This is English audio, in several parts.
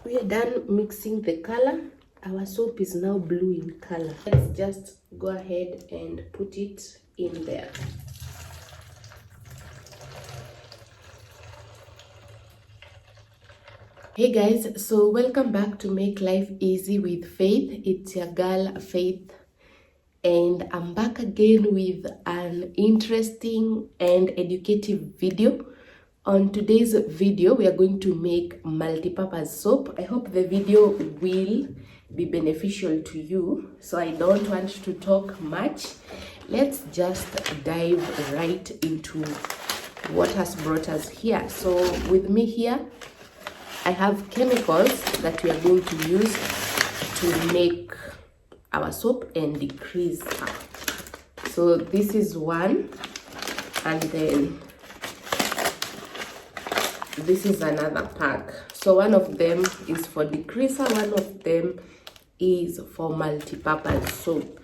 We are done mixing the color. Our soap is now blue in color. Let's just go ahead and put it in there. Hey guys, so welcome back to Make Life Easy with Faith. It's your girl Faith, and I'm back again with an interesting and educative video. On today's video, we are going to make multi-purpose soap. I hope the video will be beneficial to you, so I don't want to talk much. Let's just dive right into what has brought us here. So with me here, I have chemicals that we are going to use to make our soap and decrease her. So this is one, and then this is another pack. So one of them is for decreaser, one of them is for multi-purpose soap.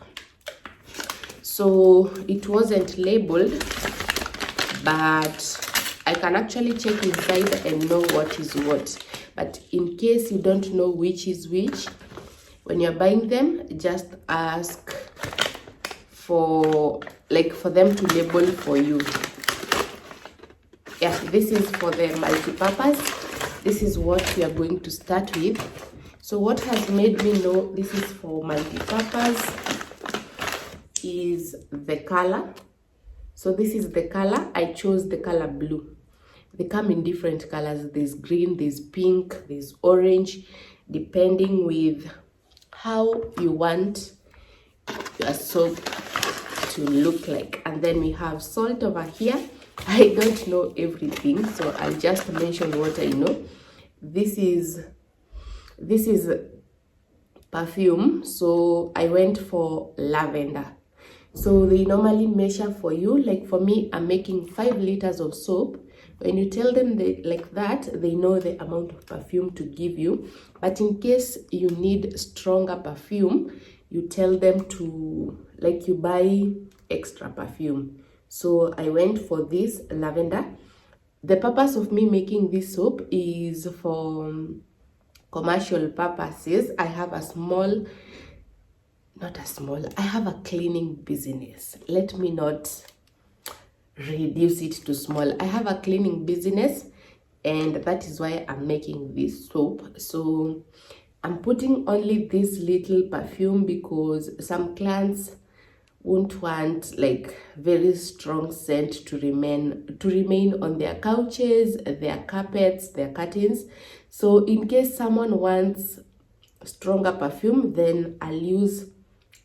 So it wasn't labeled, but I can actually check inside and know what is what. But in case you don't know which is which, when you're buying them, just ask for them to label for you. Yeah, this is for the multi-purpose. This is what we are going to start with. So what has made me know this is for multi-purpose is the color. So this is the color. I chose the color blue. They come in different colors. There's green, there's pink, there's orange, depending with how you want your soap to look like. And then we have salt over here. I don't know everything, so I'll just mention what I know. This is perfume, so I went for lavender. So they normally measure for you. Like for me, I'm making 5 liters of soap. When you tell them like that, they know the amount of perfume to give you. But in case you need stronger perfume, you tell them to, like, you buy extra perfume. So I went for this lavender. The purpose of me making this soap is for commercial purposes. I have I have a cleaning business. Let me not reduce it to small. I have a cleaning business, and that is why I'm making this soap. So I'm putting only this little perfume because some clients won't want like very strong scent to remain on their couches, their carpets, their curtains. So in case someone wants stronger perfume, then I'll use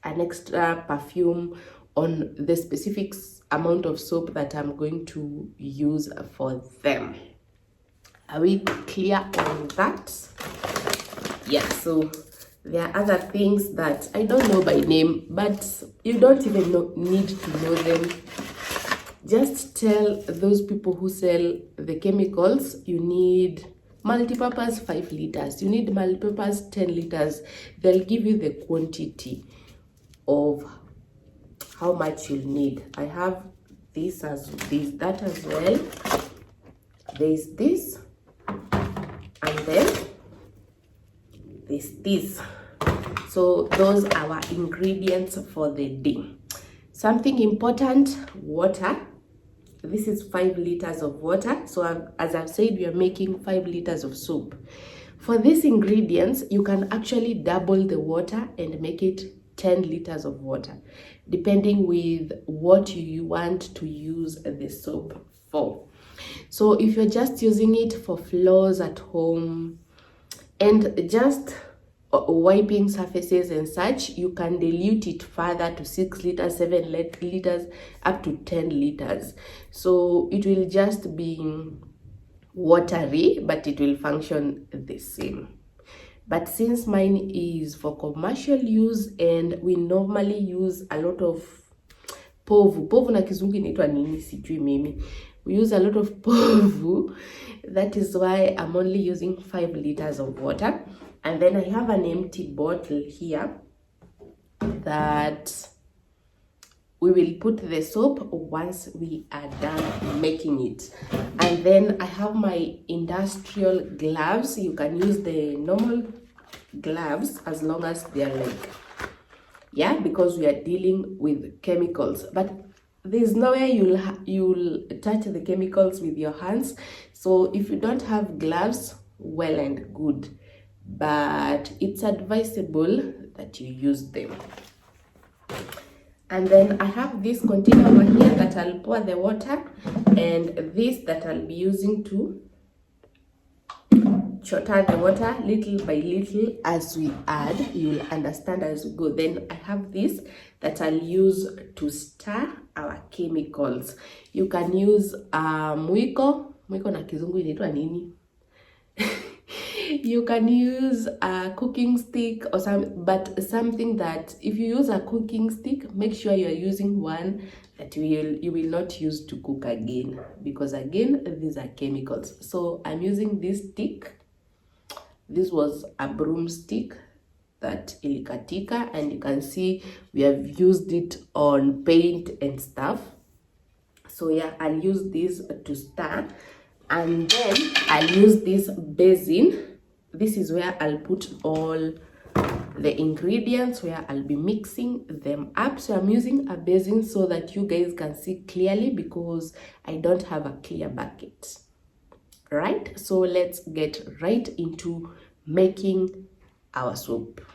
an extra perfume on the specific amount of soap that I'm going to use for them. Are we clear on that? Yeah, so there are other things that I don't know by name, but you don't even need to know them. Just tell those people who sell the chemicals, you need multi-purpose 5 liters, you need multi-purpose 10 liters. They'll give you the quantity of how much you'll need. I have that as well. There's this, and then there's this. So those are our ingredients for the day. Something important: water. This is 5 liters of water. So as I've said, we are making 5 liters of soap. For these ingredients, you can actually double the water and make it 10 liters of water, depending with what you want to use the soap for. So if you're just using it for floors at home and just wiping surfaces and such, you can dilute it further to 6 liters, 7 liters, up to 10 liters. So it will just be watery, but it will function the same. But since mine is for commercial use and we normally use a lot of povu na kizungu inaitwa nini sijui mimi, we use a lot of povu, that is why I'm only using 5 liters of water. And then I have an empty bottle here that we will put the soap once we are done making it. And then I have my industrial gloves. You can use the normal gloves as long as they are like, yeah, because we are dealing with chemicals, but there's nowhere you'll touch the chemicals with your hands. So if you don't have gloves, well and good, but it's advisable that you use them. And then I have this container over here that I'll pour the water, and this that I'll be using to chotter the water little by little as we add. You'll understand as we go. Then I have this that I'll use to stir our chemicals. You can use mwiko na kizungu inaitwa nini? You can use a cooking stick or something that, if you use a cooking stick, make sure you are using one that you will not use to cook again, because again these are chemicals. So I'm using this stick. This was a broomstick that ilikatika, and you can see we have used it on paint and stuff. So yeah, I'll use this to stir, and then I'll use this basin. This is where I'll put all the ingredients, where I'll be mixing them up. So I'm using a basin so that you guys can see clearly, because I don't have a clear bucket. Right, so let's get right into making our soup.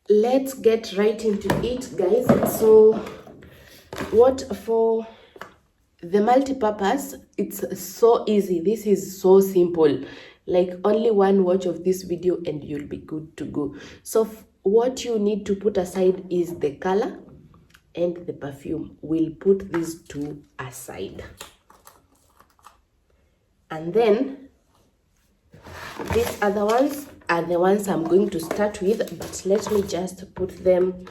Let's get right into it, guys. So what for the multi-purpose, it's so easy. This is so simple, like only one watch of this video and you'll be good to go. So what you need to put aside is the color and the perfume. We'll put these two aside. And then these other ones are the ones I'm going to start with, but let me just put them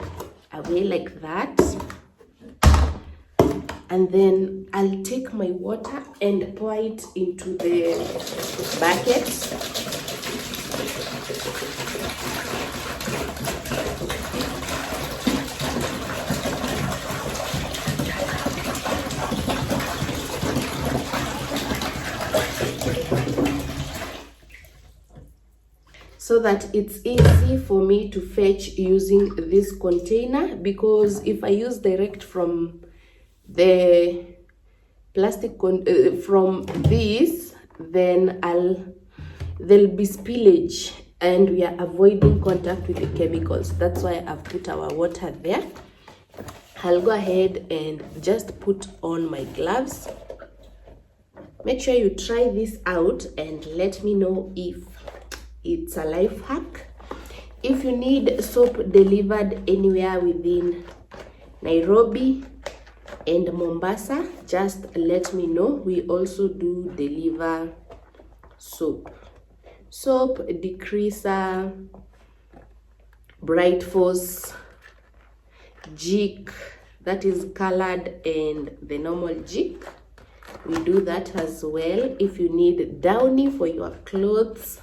away like that. And then I'll take my water and pour it into the bucket. So that it's easy for me to fetch using this container, because if I use direct from the plastic from this, then there'll be spillage and we are avoiding contact with the chemicals. That's why I've put our water there. I'll go ahead and just put on my gloves. Make sure you try this out and let me know if it's a life hack. If you need soap delivered anywhere within Nairobi and Mombasa, just let me know. We also do deliver soap, degreaser, bright force, jig, that is colored, and the normal jig. We do that as well. If you need downy for your clothes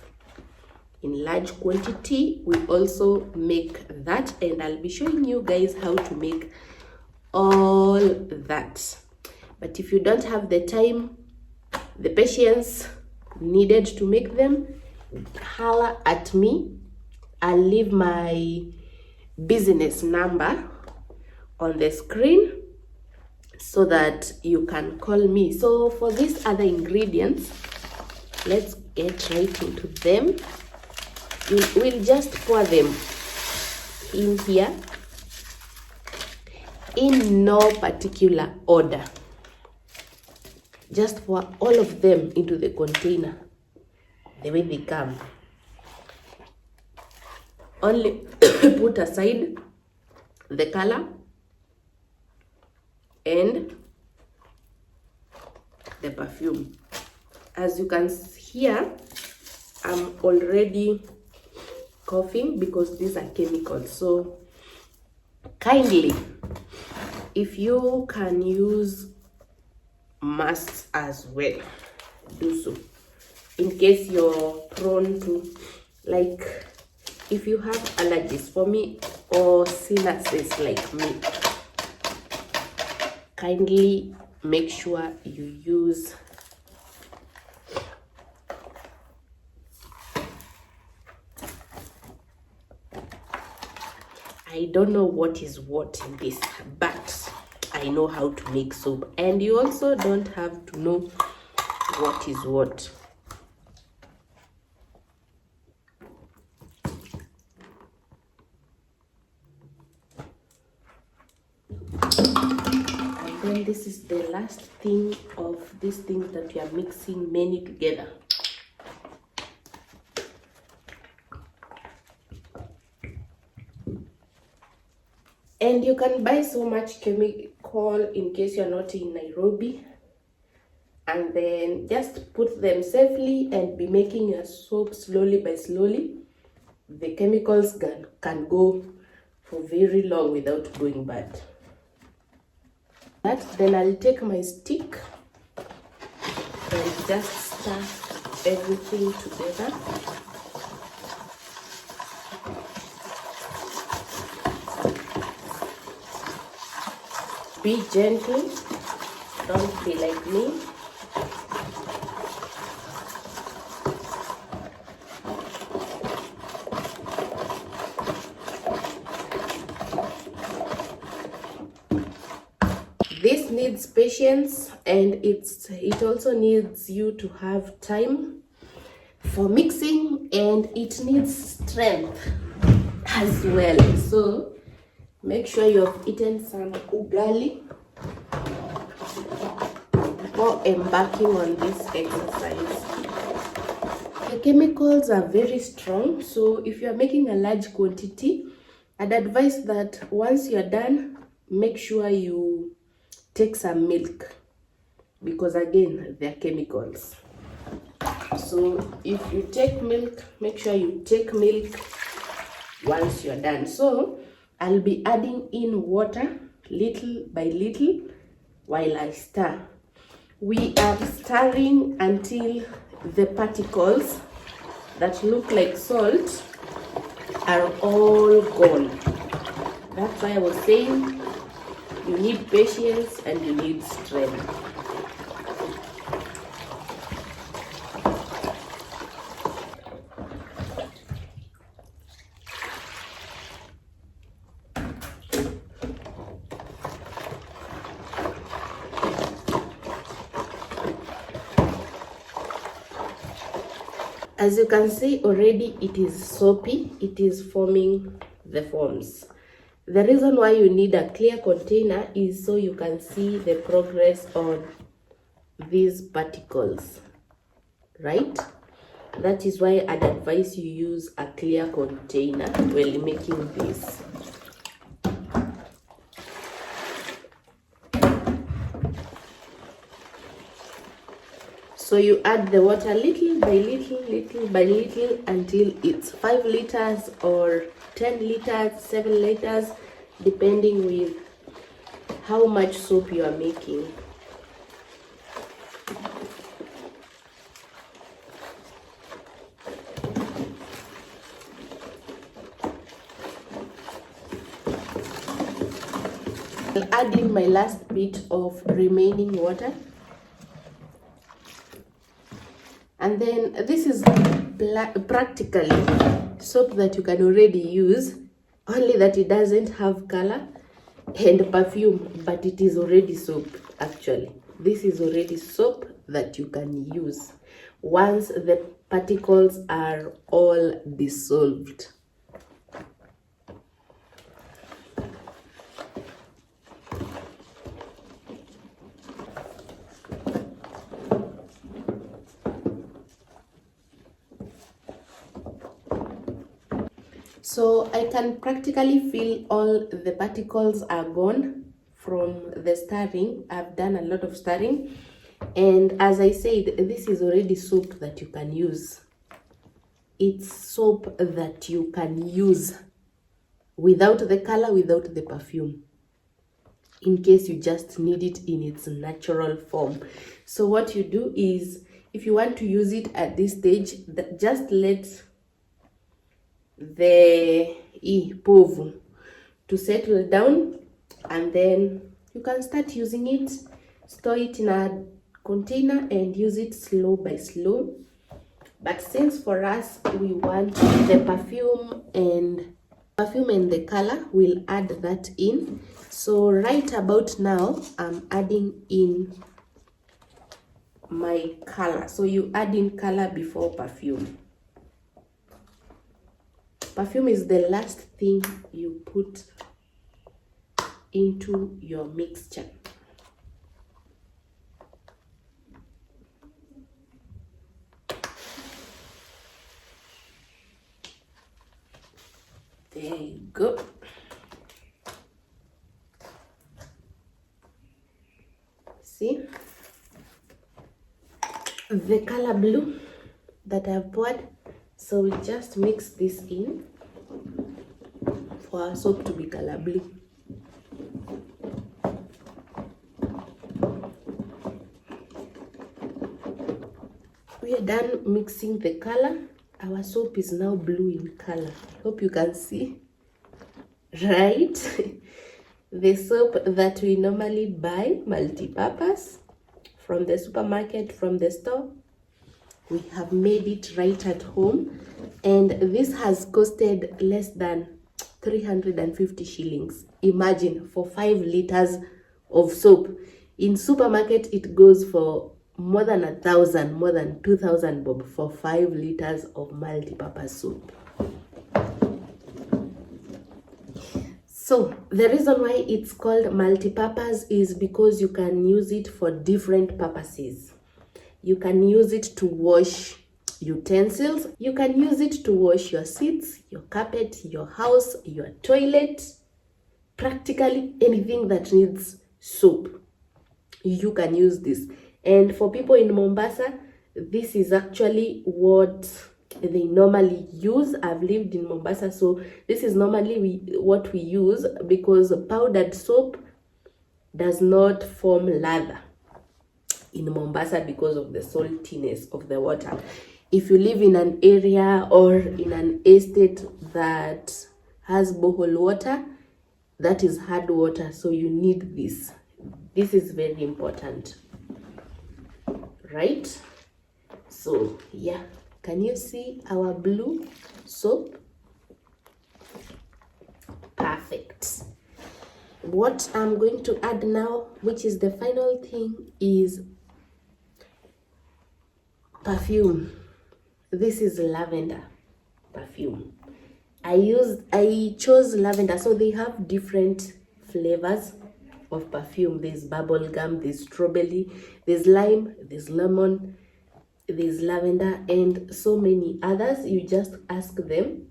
in large quantity, we also make that, and I'll be showing you guys how to make all that. But if you don't have the time, the patience needed to make them, holler at me. I'll leave my business number on the screen so that you can call me. So for these other ingredients, let's get right into them. We'll just pour them in here in no particular order. Just pour all of them into the container the way they come. Only put aside the color and the perfume. As you can hear, I'm already coughing because these are chemicals. So kindly, if you can use masks as well, do so, in case you're prone to, like, if you have allergies, for me, or sinuses like me, kindly make sure you use I don't know what is what in this, but I know how to make soap, and you also don't have to know what is what. And then this is the last thing of these things that we are mixing many together. And you can buy so much chemical in case you're not in Nairobi, and then just put them safely and be making your soap slowly by slowly. The chemicals can go for very long without going bad. Then I'll take my stick and just stir everything together. Be gentle, don't be like me. This needs patience, and it also needs you to have time for mixing, and it needs strength as well. So make sure you have eaten some ugali before embarking on this exercise. The chemicals are very strong, so if you are making a large quantity, I'd advise that once you're done, make sure you take some milk, because again, they're chemicals. So if you take milk, make sure you take milk once you're done. So I'll be adding in water little by little while I stir. We are stirring until the particles that look like salt are all gone. That's why I was saying you need patience and you need strength. As you can see already, it is soapy, it is forming the foams. The reason why you need a clear container is so you can see the progress on these particles, right? That is why I'd advise you use a clear container while making this. So you add the water little by little until it's 5 liters or 10 liters, 7 liters, depending with how much soap you are making. I'll add in my last bit of remaining water. And then this is practically soap that you can already use, only that it doesn't have color and perfume, but it is already soap. Actually, this is already soap that you can use once the particles are all dissolved. So I can practically feel all the particles are gone from the stirring. I've done a lot of stirring, and as I said, this is already soap that you can use. It's soap that you can use without the color, without the perfume, in case you just need it in its natural form. So what you do is, if you want to use it at this stage, just let the povu to settle down, and then you can start using it, store it in a container and use it slow by slow. But since for us we want the perfume and the color, we'll add that in. So right about now I'm adding in my color. So you add in color before perfume. Perfume is the last thing you put into your mixture. There you go. See the color blue that I've poured. So we just mix this in for our soap to be color blue. We are done mixing the color. Our soap is now blue in color. Hope you can see, right? The soap that we normally buy, multi-purpose, from the supermarket, from the store, we have made it right at home, and this has costed less than 350 shillings. Imagine, for 5 liters of soap. In supermarket it goes for more than 1,000, more than 2,000 bob for 5 liters of multi-purpose soap. So the reason why it's called multi-purpose is because you can use it for different purposes. You can use it to wash utensils. You can use it to wash your seats, your carpet, your house, your toilet. Practically anything that needs soap, you can use this. And for people in Mombasa, this is actually what they normally use. I've lived in Mombasa, so this is normally what we use, because powdered soap does not form lather in Mombasa because of the saltiness of the water. If you live in an area or in an estate that has borehole water, that is hard water, so you need this. This is very important, right? So yeah, can you see our blue soap? Perfect. What I'm going to add now, which is the final thing, is perfume. This is lavender perfume. I chose lavender, so they have different flavors of perfume. There's bubble gum, there's strawberry, there's lime, there's lemon, there's lavender, and so many others. You just ask them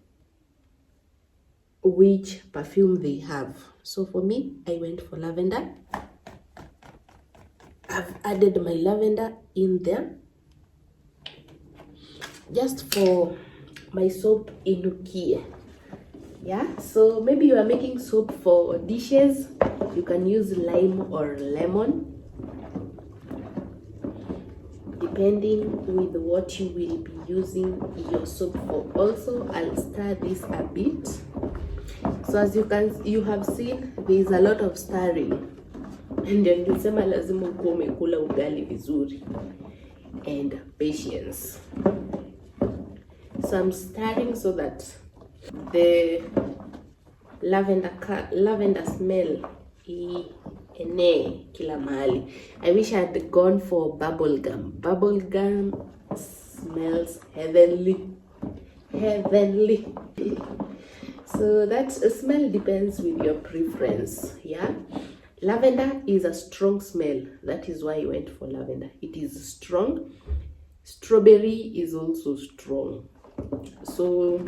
which perfume they have. So for me, I went for lavender. I've added my lavender in there just for my soap inukie. Yeah, so maybe you are making soap for dishes, you can use lime or lemon, depending with what you will be using your soap for. Also, I'll stir this a bit. So as you have seen, there is a lot of stirring, and then nilisema lazima ukuwe umekula ugali vizuri and patience. So I'm stirring so that the lavender smell ene kila mahali. I wish I had gone for bubble gum. Bubble gum smells heavenly. So that smell depends with your preference. Yeah, lavender is a strong smell. That is why I went for lavender. It is strong. Strawberry is also strong. So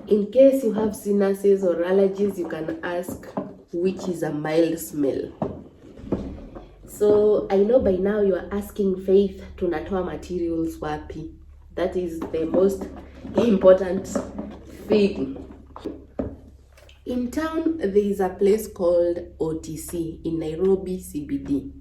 in case you have sinuses or allergies, you can ask which is a mild smell. So I know by now you are asking, Faith, tunatoa materials wapi? That is the most important thing. In town, there is a place called OTC in Nairobi CBD.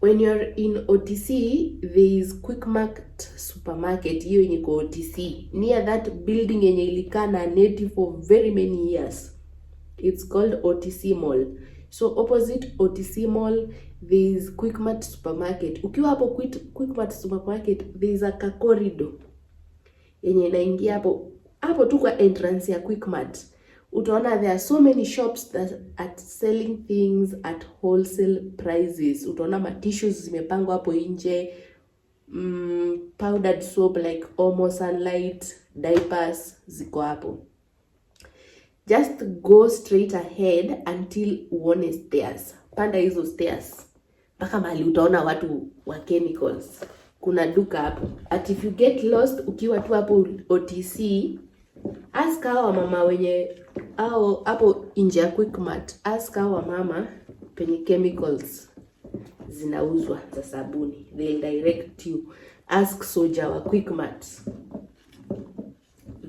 When you're in OTC, there is Quickmart supermarket, hiyo yenye iko OTC, near that building yenye ilikaa na native for very many years. It's called OTC Mall. So opposite OTC Mall there is Quickmart Supermarket. Ukiwa hapo Quickmart Supermarket there is a corridor yenye inaingia hapo tu kwa entrance ya Quickmart. Utaona there are so many shops that are selling things at wholesale prices. Utaona tissues zimepangwa hapo nje, powdered soap like Omo, Sunlight, diapers ziko hapo. Just go straight ahead until uone stairs. Panda hizo stairs mpaka mahali utaona watu wa chemicals. Kuna duka hapo. But if you get lost ukiwa tu hapo OTC, ask hawa mama wenye hapo nje ya Quickmart. Ask hawa mama penye chemicals zinauzwa za sabuni. They'll direct you. Ask Soja wa Quickmart.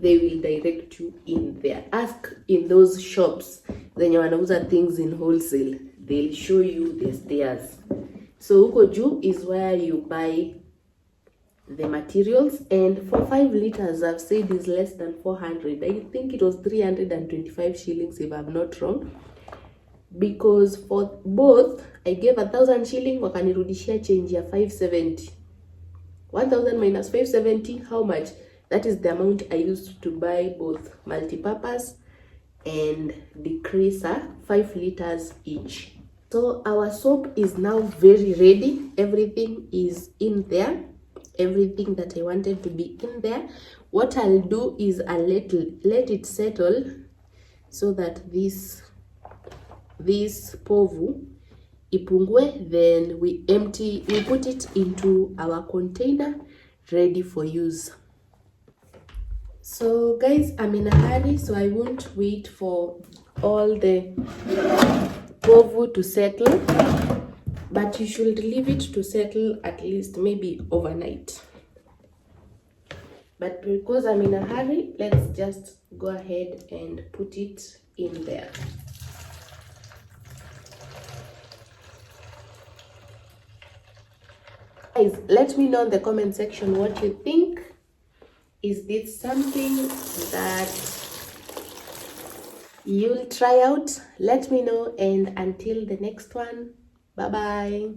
They will direct you in there. Ask in those shops zenye wanauza things in wholesale. They'll show you the stairs. So huko juu is where you buy the materials, and for 5 liters I've said is less than 400. I think it was 325 shillings if I'm not wrong, because for both I gave 1,000 shilling, wakanirudishia change ya 570. 1,000 minus 570, how much? That is the amount I used to buy both multipurpose and decreaser, 5 liters each. So our soap is now very ready. Everything is in there. Everything that I wanted to be in there. What I'll do is I'll let it settle so that this povu ipungue, then we put it into our container ready for use. So guys, I'm in a hurry, so I won't wait for all the povu to settle, but you should leave it to settle at least maybe overnight. But because I'm in a hurry, let's just go ahead and put it in there. Guys, let me know in the comment section what you think. Is this something that you'll try out? Let me know, and until the next one, bye bye.